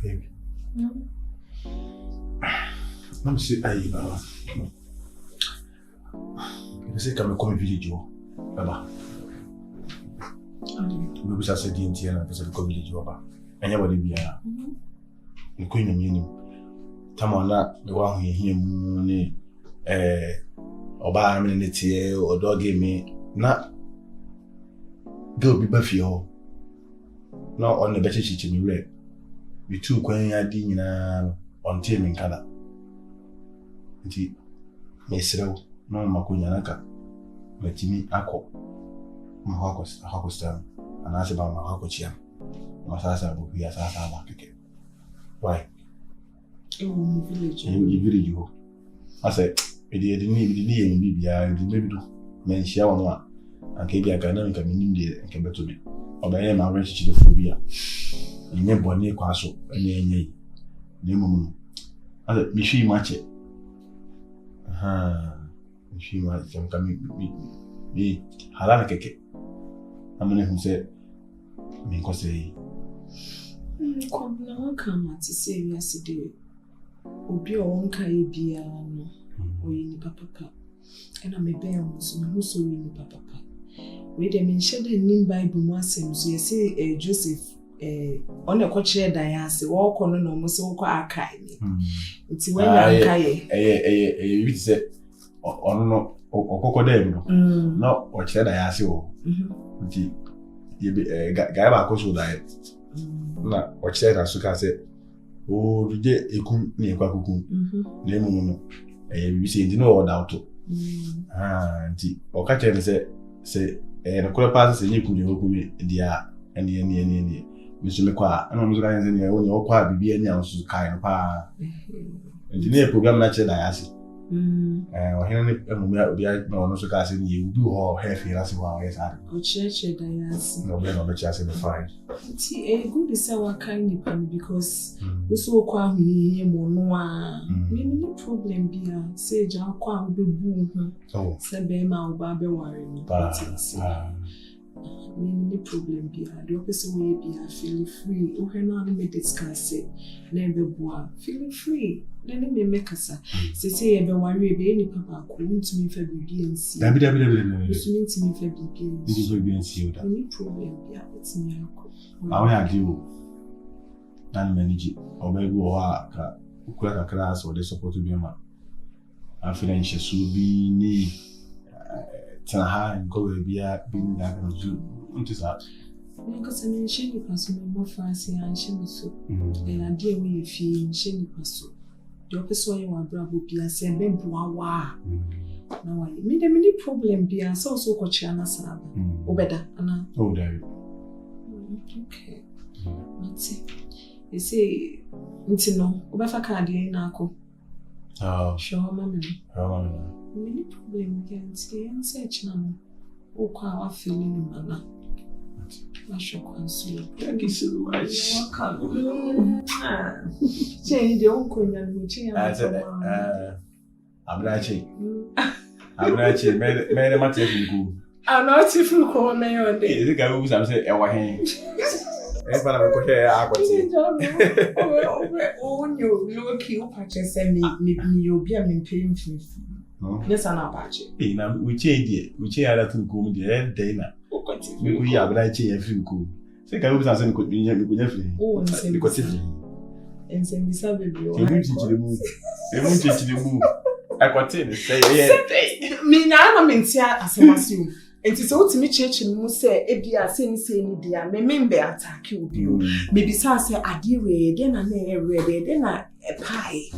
Baby. Let me see. You say come come village Baba. We shall say the Indian and the village Baba. And you will be a queen of meaning. Tamana, the one who hear money, or buy a minute or dog give me not go be buffy all. Not on the better sheet in red. We two queen idea on team in color. Indeed, Miss Row, no Makunyanaka, but Jimmy Ako, my hawkers, and ask about my hawkers. My sasa will be as I like again. Why? In village. You. I said, it didn't need me, maybe do. Men share one, and Kaby, I can never come in India and come back to me. Or I am a wretched phobia. You never Bonee Castle, and nay, no. I said, Michi match it. She might come me. Halana cake. I'm going to say, because they come to say yesterday. Obi on kai bia no oyi papa and I'm a bear who so in papa. We dem mention the name Bible mu asem so say Joseph on a coacher diase walk on no so ko akai ni. Nti when akai you say on no okoko dem no. No o che diase o. Nti ye guy ba ko so diet. Na o che na suka say oh, ruje ekum ni ekwa kukum. Na emu no we say ndi no order auto. Nti o ka che say no kula pass say nyeku ni okume dia eni mi so me kwa ana mo zura nze ni e woni okwa bibia ni anso kai no pa. Nti na program na che da yasi. O hena ni emu ya obi na ono so ka say ni e do ho hefe na se wa yes ari. O che da yasi. No be no be che say the fine. Nti good is our kind pan because we so kwa hu ni mo no a. Me no problem bia say ja kwa wo be bu hu. Se be ma wo ba be ware ni. Me problem bia the opposite way bia feel free o hena na me discuss it na be boa feel free na me make asa say e be ware be ni papa ko ntumi fa bibia nsi dabi ntumi fa bibia nsi o da me problem bia it's me akọ awo ya di o na me manage o be go ha ka ukura ka class o de support bi ma afinanshe su bi ni tana go bia bi na ka ju unto that because I mean she ni paso me mo fa se an she me so e ade we fi she ni paso the opposite way wa bra bo bia se be boa wa na wa me de me problem bia so ko chia na sa ba obeda ana oh there okay mati you say ntino obefa card yin na akọ sure mama me problem again today and search na no o kwa wa feeling mana na shoko ansu thank you so much che ndi o ko nya no che ya Abena me mate fuku ana ti fuku me yo de e ka we say e wa hen e fa na me ko share akwati o nyo no ki o pa che se mi obi a me pay mfifi yes ana ba che na we change ada tu ko mi de dey na we ko ya Abena che ya fuku se ka we say ko nya free o nse ko ti nse mi sa baby o e mu chichire mu akwati ni say me na mentia asemasi o enti so utimi cheche mu se ebia se ni dia me membe attack obi o me bisa se ade we de na ere de na pai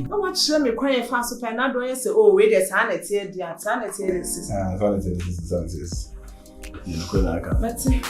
na wa chere me kwan e fa so pa na do se o we de sa na tie dia sa na tie sis sa na tie sis you know ko na ka mati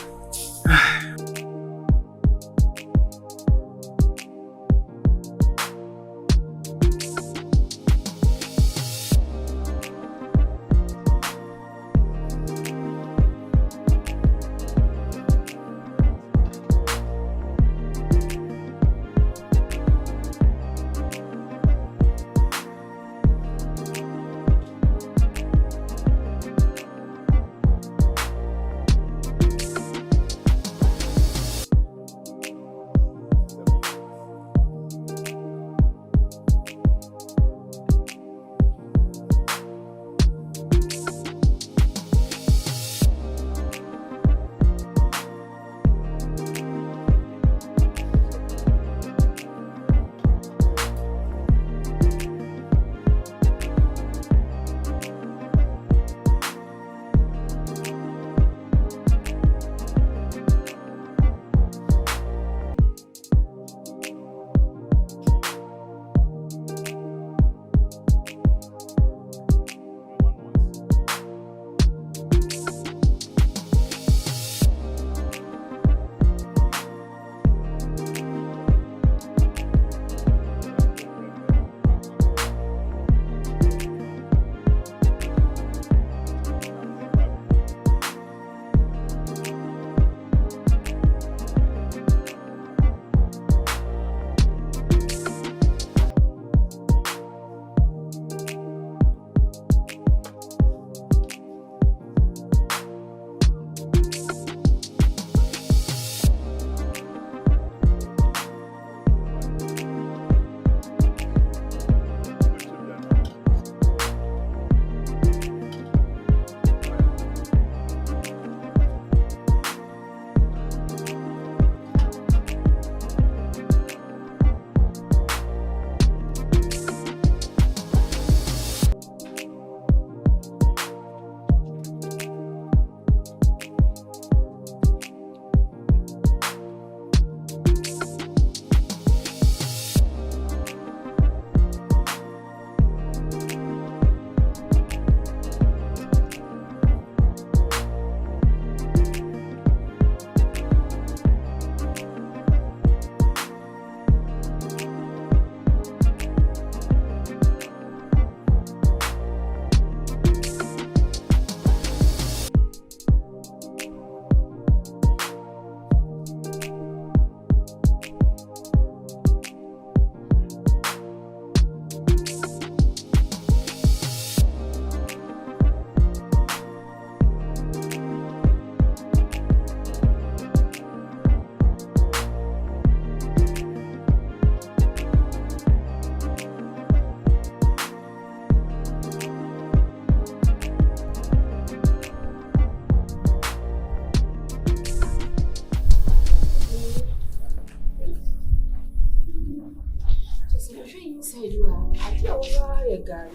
guy.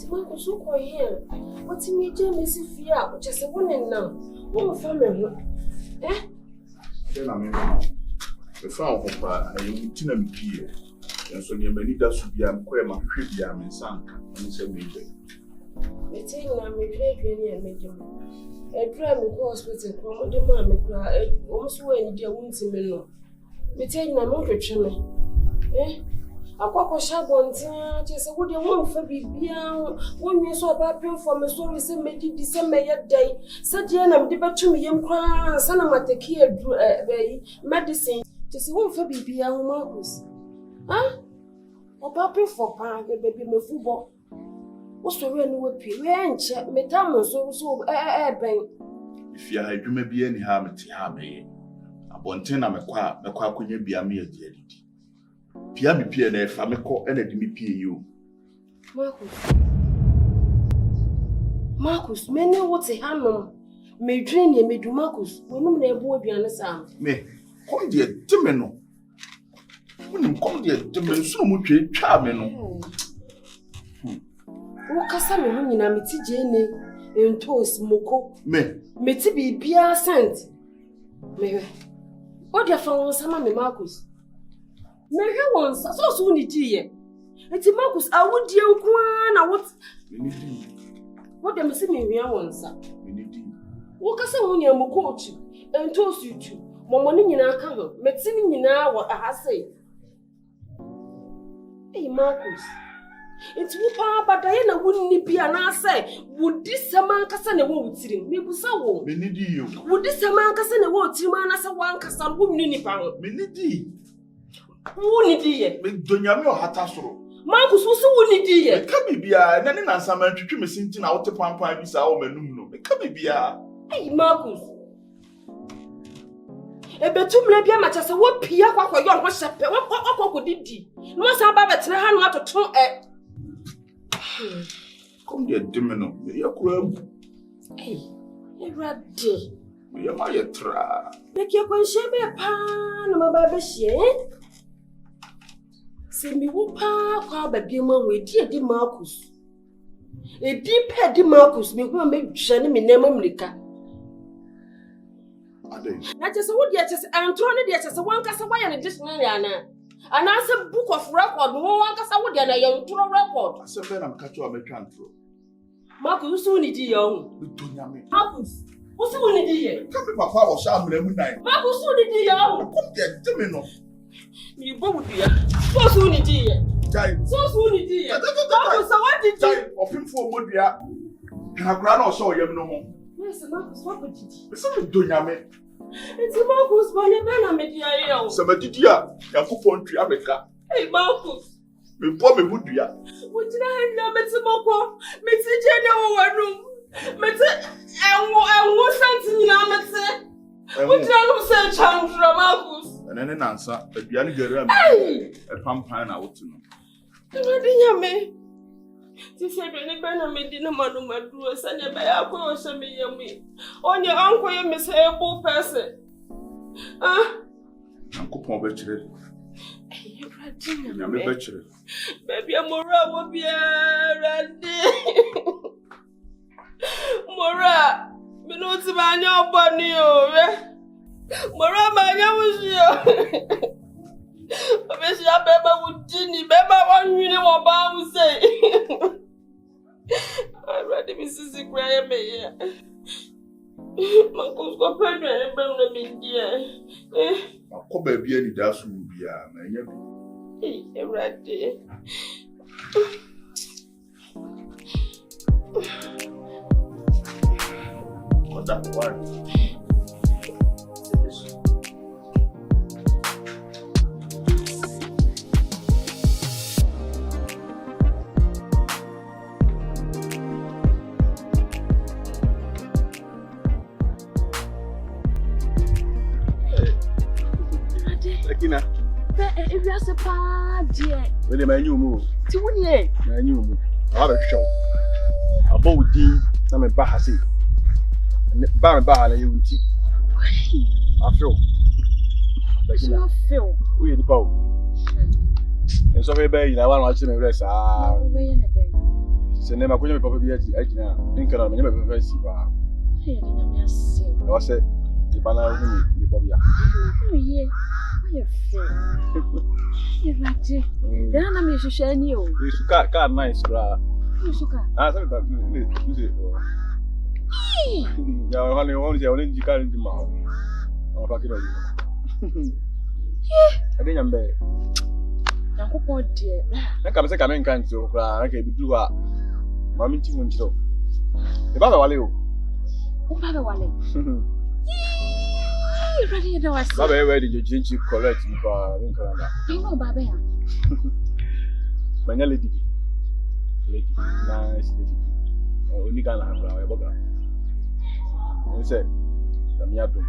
Marcus, who call here? What's in your James if you are just a woman now? One family. Eh? Then I mean, the found Papa, I am Tina Pier, and so near many does be a queer my tribute and sank, and he said, maybe. The thing I'm a great and medium. A dram in hospital, the mamma cry, almost when you wounds in me. Me tell you, I'm not rich. Eh? I quack sharp on just what you want for beyond 1 year so about pay for me, so we say, make it December day. Said Jan, I'm debat to me, young crown, son of my take care, medicine. Just one for beyond Marcus. Huh? Or papa for pa, baby, me football. What's the real new appeal? We ain't chat, me down so, bang. If you had you be any harm at Yame, a bonten I'm a quack when you be a mere dear. Pia me pia na fa me ko ena de me pia you. Marcus, me ne what e hanom. Me dwen ye me du Marcus. Wonum na ebo aduane sam. Me, kom de teme no. Wonum kom de teme so mu twa me no. Wo kasa me ho nyina me ti je ne entos moko. Me ti bibia sent. Me. O dia fa won sama me Marcus. Me he won so ni di ye. Eti Marcus awudie nko na what? Me di. What dem say me hia won sa. Me di. Wo kasa ho nya mo coach entos yutu. Momo ni nyina aka ho. Me ti ni nyina wo ahase. Hey Marcus. Eti wo pa badaye na wonni bia na say wudi sama kasa na wo wutirim. Me busa wo. Me di yo. Wudi sama kasa na wo wutirim na say wan kasa wo mni ni pa ho. Me di. Wo ni di ye. Me donyame o hata soro. Marcus wo so wo ni di ye. Me ka bibia na ne nansama twetwe me sinti na wote pampan bi sa wo manum no. Me ka bibia. Hey Marcus. Ebetumle bia ma chese wo pia kwakwa yo ho shepe. Wo okoko didi. No sa ba betre ha no atoton Come there, Dimino. You're crab. Hey, you're a day. You're my tra. Make your conscience a pan, my baby. Say me whoop, call baby, man, with dear Marcus. A deep head, Marcus, me who make Shannon me name Mlika. Not just what yet, I'm trying to get us a one cast away and a dictionary. And as a book of record, no one can say what they are young to a record. As a man, I'm catching a mechanical. Marcus, who need you? Marcus, what's the one idea? Come my father, Sam, every night. Marcus, who need you? Come there, Dimino. You both dear. So soon, dear. So soon, dear. Marcus, what did you? Of him for Modia. And I grant or saw you no more. Yes, Marcus, what did you? It's a Dunyame. It's a Marcus, but you better make your somebody, dear, you coupon to America. Hey, Marcus. Me poor me would ya. What did I have met some more? Mr. General room. Mr. I was sent in Amity. What did I say, Chandra Marcus? And then an answer, but the other a pampine out to know. You me. To say, any banner made in a man of my dress and a bear cross me. On your uncle, you miss a poor person. Uncle Pombetre. I'm a bachelor. Baby, I'm will be ready. Mora, me no ti ba nya Bonee o re. Mora ma nya wo si o. Obe si abeba wo dini, beba wan nwini wo ba wo say. I ready me sisi cry me here. Marcus go pray me bem na me dia. Akọ ba bia ni da so bia na nya bi. Ready. What that one? Akina. If you are so bad, dear. Well, my new move. To win ye. My new move. I have a show. About D, I'm a bahasi. And Barry Bar, you will see. I feel. I feel. We the boat. And so baby, I want to watch me rest. Ah, Where in a day? so never could probably be at now. Think I'm never very see. Hey, yes. I was said, the banner the Bobby. Oh, yeah. You're free. You're right. Then I'm a share you. You got nice, bra. You should go. Ah, sorry, but yeah, only you can't in the mouth. I'm fucking on you. I think I'm bad. Now, go dear. I can't say I'm can't so I can be blue. Mammy, you know. The Baba Waleo. Oh, Baba Wale. Ready to us. Baba, where did you change you correct in Canada? You know, Baba. My lady. Lady. Nice lady. Only can have a bugger. I said, I'm yapping.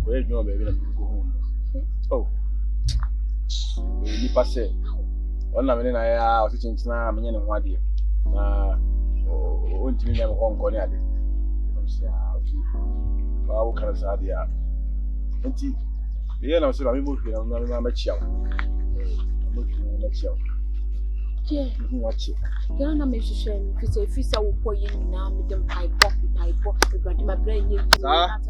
Where you know, baby, I'm going to go home. Oh. You pass it. One of them I was teaching now, I'm in one day. Won't you never home corner? I'm saying, okay. How can I say that? Auntie, the end of the movie, I'm not a child. I'm looking at a child. Yeah, watch it. You're not making sure because if you saw what you now, with them pipe, my brain, you now,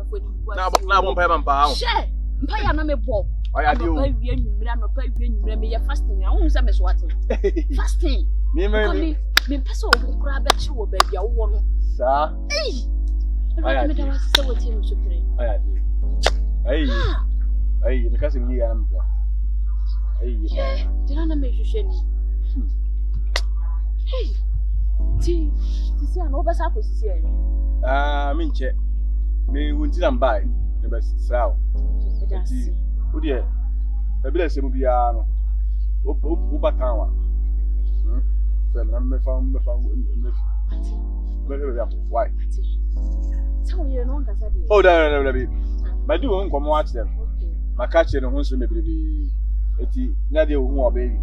one pay and pound. Share, pay another ball. I do. Pay you, fasting. I won't say swatting. Fasting. Me person will grab at you, baby. I want. Sir, I don't say what him should play. I do. Hey, because me, I'm. Hey, did I not make you shame? Hey, see, I know best I could see. Minche, me won't buy the best sow. Oh, dear, a bit of some piano. Ubatawa. Why? Oh, no, but do won't come watch them. My catcher and wants to maybe Nadia who are baby.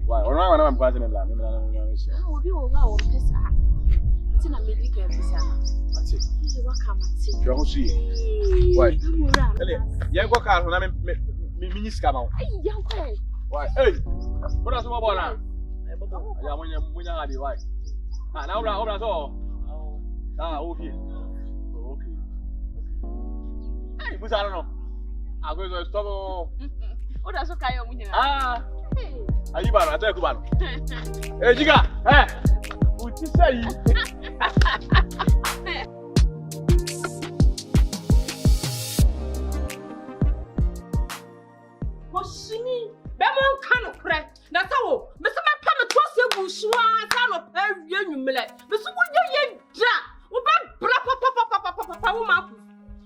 Why? Or I'm going to will be over this. It's in a medical visa. That's it. Welcome. You'll see. Why? Yeah, go car when I'm miniscam. Young way. Why? Hey, what else about now? I when you had the wife. Now, that's all. Okay. Okay. Hey, but I don't know. I'm going to stop. Oh, that's okay. Are you bad? I tell you, bad. Hey, Jiga. Hey, what you say? Moshini, Bemon cannot crack. That's all. Mr. Pama Tossy will swan, son of a young millet. Mr. Woody, Papa,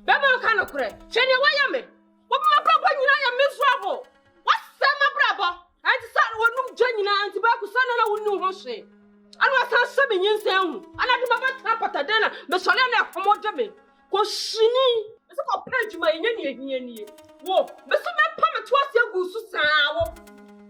Bemon cannot crack. Jenny Wyoming. What my brother, you are miserable. What's my brother? I decided one room Jenny and tobacco son and I would know Roshi. I was 7 years old, and I do not tap at a dinner, but Solana from what Jimmy. Koshini, it's a page to my Yenny. Whoa, Mr. Pama twice your goose sour.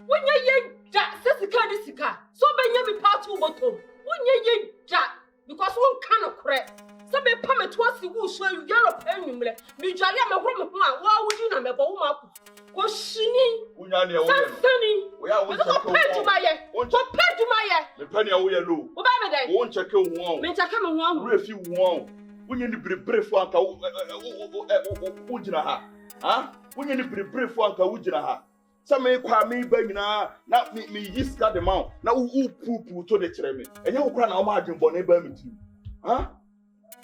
When you Jack says the Cadisica, so many every part of bottom. When you Jack, because one cannot crack. Some may Pama twice the goose show you yellow penny, me jolly am a woman. Why would you not have a woman? Koshini, Sunny, we are going to pay to my head. Won't you pay to my head? The penny away low. Won't check a one. May I come along if you want? When you be brave for Ujinaha, huh? When you be brave for Ujinaha. Some may call me by now, not me, yes, got the mount. Now, who poo to the tremor. And you cry now, margin Bonee Bermity. Huh?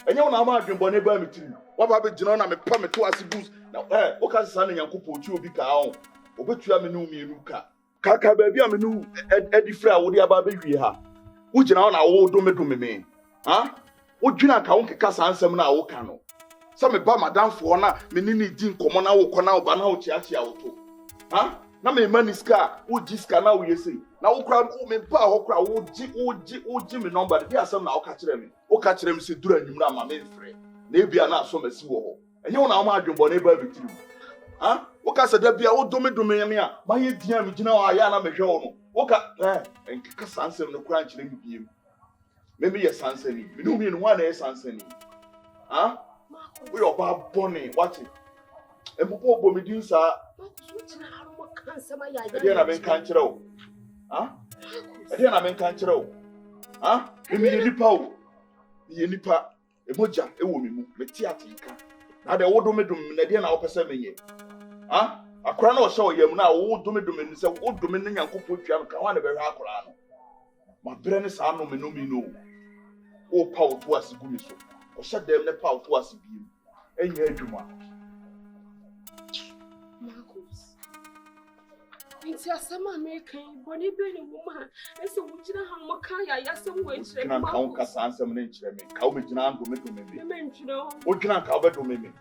And you know, margin Bonee Bermity. What about John? I'm a permit to us boost. Now, what can Sunny and Couple to be cow? Or what you have no me, Luca. Kaka baby, I'm a new Eddie Fra, would you have baby her? Would you know our old domain? Huh? Would you not count Cassan some now, Cano? Some about Madame Fona, Menini Dean, Comona, Conao, Banao, Chiachi auto. Huh? Now, my money scar, would this canal, you see. Now, crowd, woman, power, crowd, would Jimmy number, there are some now catch them. Oh, catch them, see, do a new mamma, main friend. Maybe I'm not so messy. And you know, I'm Bonee Bermity. Huh? What can I say? There be a old domain. My dear, you know, I am a Majono. What and Cassan no crunch in you. Maybe a Sansani. You know me in one air Sansani. Huh? We are about Bonee. Watch it. And Popo Bomidins are cancer my yard. Ɛdeɛ na menka nkyerɛ wo? Ɛdeɛ na menka nkyerɛ wo? Meyɛ nipa o. Meyɛ nipa. Emogya ɛwɔ me mu. Mete atenka. Na de wo dome na ɛdeɛ na wopɛ sɛ menyɛ? Akora na ɔhyɛ wo yam na wo dome ne sɛ wo dome ne Nyankopɔn twia no ka ho na bɛhwɛ akora no. Ma brɛ ne saa no me no mi no. O pa wo to ase gu mi so. Ɔhyɛ dɛm ne pa wo to ase bi mu. Ɛnyɛ adwuma. Marcus. Nti asama American Bonee be ne woman. Ese wo gyina ha mo ka ya yasem wo nkyerɛ me. Ka wo ka saa nsɛm ne nkyerɛ me. Ka wo me gyina ando me do me. Me mentwene ho. Wo gyina ka wo bɛ do me. Me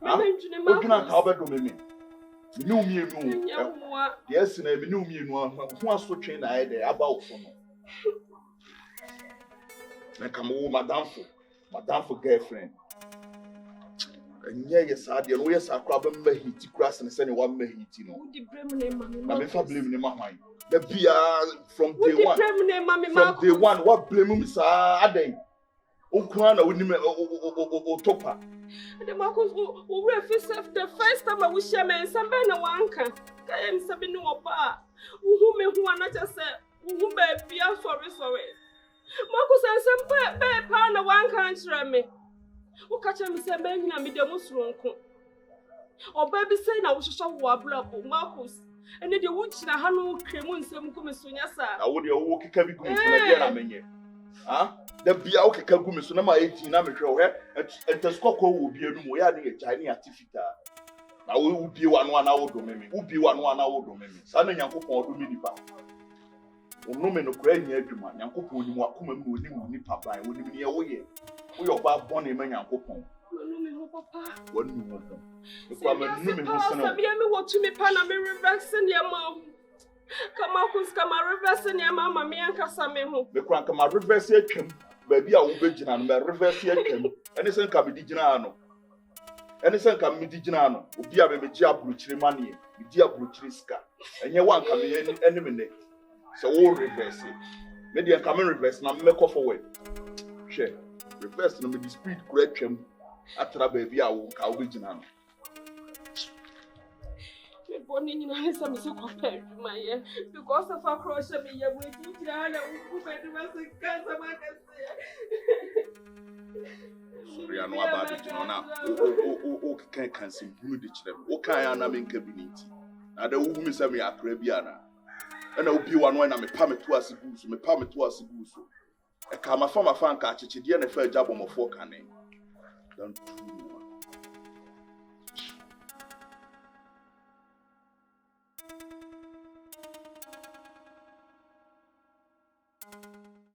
mentwene ma. Wo gyina ka wo bɛ do me. Me ne umienu. Nyawoa. Yes na me ne umienu ho asotwe na ayɛ dɛ aba wo so no. Na ka mo madamfo girlfriend. Enye yɛ saa deɛ no yɛ saa kora ba mma hiti kora sene ne wa mma hiti no. Wo di blame ne mami. Na me fa blame ne mahwan. Da bia from day one. Wo di blame ne mami. From day one what blame me saa adan. Okwa na woni me o topa. The Marcus wo refuse the first time I wish me nsamba na wanka. Ka em sabi ni oba. Wo hu me hu anacha se wo hu ba bia sorry. Marcus nsamba be pa na wanka nkyerɛ me. Wo ka kyerɛ me sɛ me nyina me demu soronko. Oba bi sɛ na wo hwehwɛ wo ablabo Marcus. Ene de wo kyina ha no kremu nsɛm ko me so nya sa. Na wo de wo keka bi gu me so na bia na menye. Da bia wo keka gu me so na ma 18 na mehwɛ wo entaskɔkɔ wo bia no mo ya ne yɛ gyae ne atifita. Na wo bie wa no ana wo do me. Wo bie wa no ana wo do me. Sa na Nyankopɔn do me nipa. Ono me no kura nya adwuma. Nyankopɔn ni mu akoma mu oni mu nipa ban. Oni me ne wo yɛ. Wo yɛ oba Bonee ma Nyankopɔn. Ono me ho papa. Wonu mo ho. Ekwa me nu me ho sene. Sabi me wo to me pa na me reverse ne ma. Kama reverse ne ma me ankasa me ho. Me kura kama reverse atwam. Ba bi a wo begina no me reverse atwam. Ene sen ka me di gina no. Obi a me gi abrochire mane. Me di abrochire sika. Enye wan ka me ene me ne. So wo reverse. Me dey come reverse na me call forward. Hwe. Reverse no me di speed kura atwam. Atra ba bi a wo ka wo begina no. Me Bonee ni na se me so compare my year because of a cross me ye we di tira na wo be di ma se kansa ma ka se. Sorry anu aba bi no na o kan sim bunu de kire o kan ya na me nka bi nti na da wo hu me se me akra bi ana na obi wa no na me pa me to ase gu so e ka ma fa nka akyekye de na fa agya bomofo kane don't